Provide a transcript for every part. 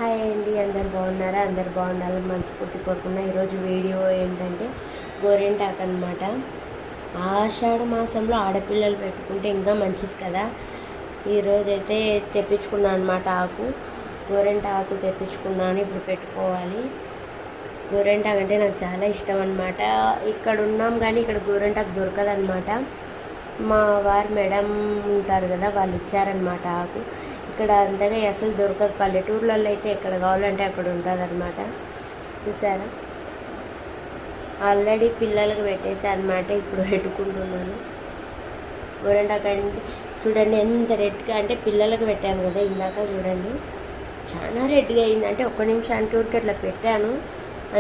Hi అండి, అందరు బాగున్నారా? అందరు బాగుండాలని మనస్ఫూర్తి కోరుకున్నా. ఈరోజు వీడియో ఏంటంటే గోరింటాకు అనమాట. ఆషాఢ మాసంలో ఆడపిల్లలు పెట్టుకుంటే ఇంకా మంచిది కదా. ఈరోజైతే తెప్పించుకున్నాను అనమాట. గోరింటాకు తెప్పించుకున్నాను. ఇప్పుడు పెట్టుకోవాలి. గోరింటాకు అంటే నాకు చాలా ఇష్టం అనమాట. ఇక్కడ ఉన్నాం కానీ ఇక్కడ గోరింటాకు దొరకదనమాట. మా వారు మేడం ఉంటారు కదా, వాళ్ళు ఇచ్చారనమాట ఆకు. ఇక్కడ అంతగా అసలు దొరకదు. పల్లెటూర్లలో అయితే ఎక్కడ కావాలంటే అక్కడ ఉంటుంది అనమాట. చూసారా, ఆల్రెడీ పిల్లలకు పెట్టేసా అనమాట. ఇప్పుడు పెట్టుకుంటున్నాను. గోరింటాకు అంటే చూడండి ఎంత రెడ్గా, అంటే పిల్లలకు పెట్టాను కదా ఇందాక, చూడండి చాలా రెడ్గా అయింది. అంటే ఒక్క నిమిషానికి ఊరికి అట్లా పెట్టాను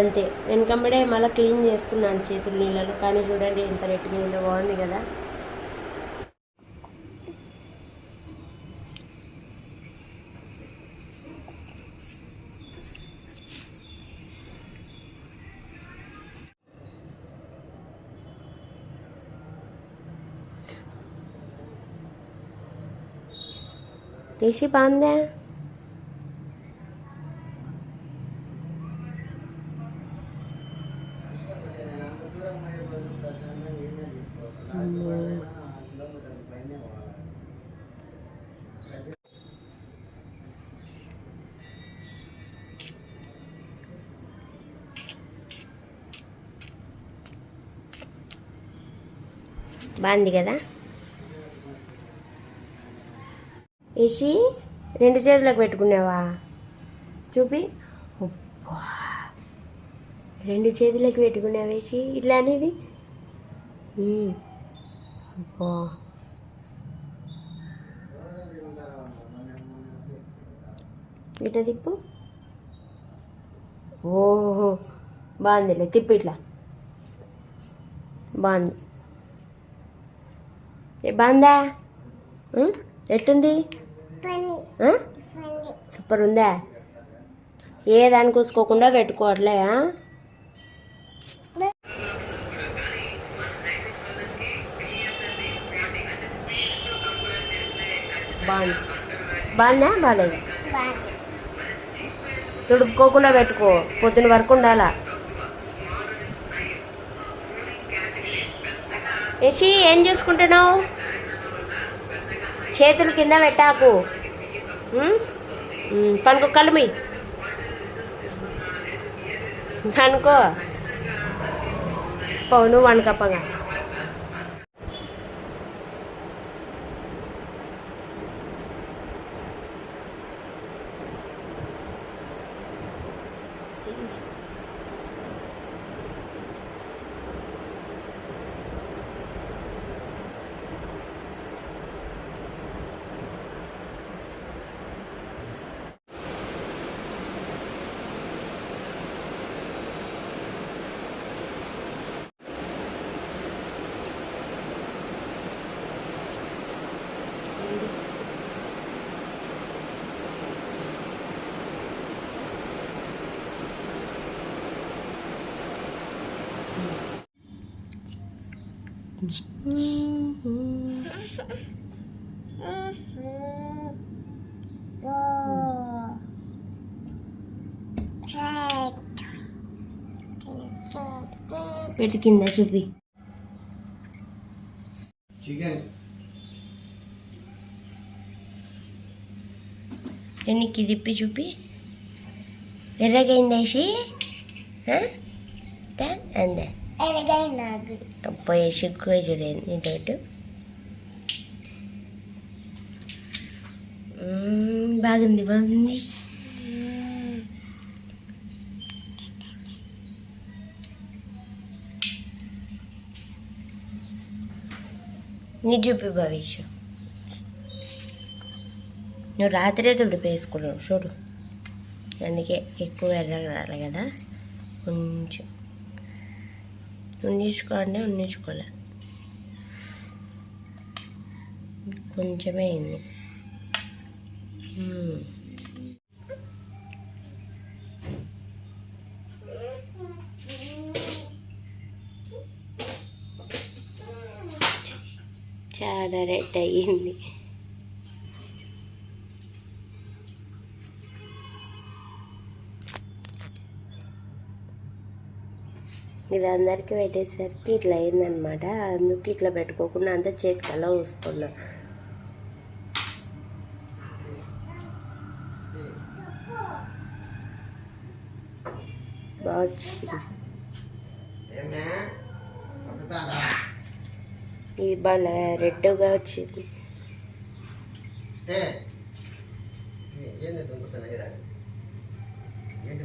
అంతే. వెనకంబడే మళ్ళీ క్లీన్ చేసుకున్నాను చేతులు నీళ్ళలో. కానీ చూడండి ఎంత రెడ్గా అయిందో, బాగుంది కదా. తీసి బాగుందా? బాగుంది కదా. వేసి రెండు చేతులకు పెట్టుకున్నావా? చూపి. రెండు చేతులకు పెట్టుకున్నావు వేసి ఇట్లా అనేది. ఇట్లా తిప్పు. ఓహో, బాగుందిలే. తిప్పు ఇట్లా. బాగుంది. బాగుందా? ఎట్టుంది? సూపర్ ఉందా? ఏ దాన్ని కూసుకోకుండా పెట్టుకోవట్లే. బాగుంది. బాగుందా? బాగాలేదు. తుడుపుకోకుండా పెట్టుకో, పొద్దున వరకు ఉండాలా. యశి, ఏం చూసుకుంటున్నావు? చేతులు కింద పెట్టాకు. పనుకో, కలుమి అనుకో. పౌను వనకప్పగా. పెట్టి కింద చూపి. ఎన్నికి తిప్పి చూపి. ఎర్రగైందేసి అందే పోయి సిగ్గు చూడండి. ఇంతోటి బాగుంది, బాగుంది. నీ చూపి భవిష్యత్. నువ్వు రాత్రే తుడిపేసుకున్నావు చూడు, అందుకే ఎక్కువ ఎర్రగా రాలే కదా. కొంచెం ఉన్నించుకోండి, ఉన్నించుకోలే, కొంచెమే అయింది. చాలా రెడ్ అయ్యింది. ఇది అందరికీ పెట్టేసరికి ఇట్లా అయిందనమాట. అందుకు ఇట్లా పెట్టుకోకుండా అంతా చేతికల్లా చూసుకున్నా. బాగా వచ్చింది. ఇది బాగా రెడ్గా వచ్చింది. ఏంటి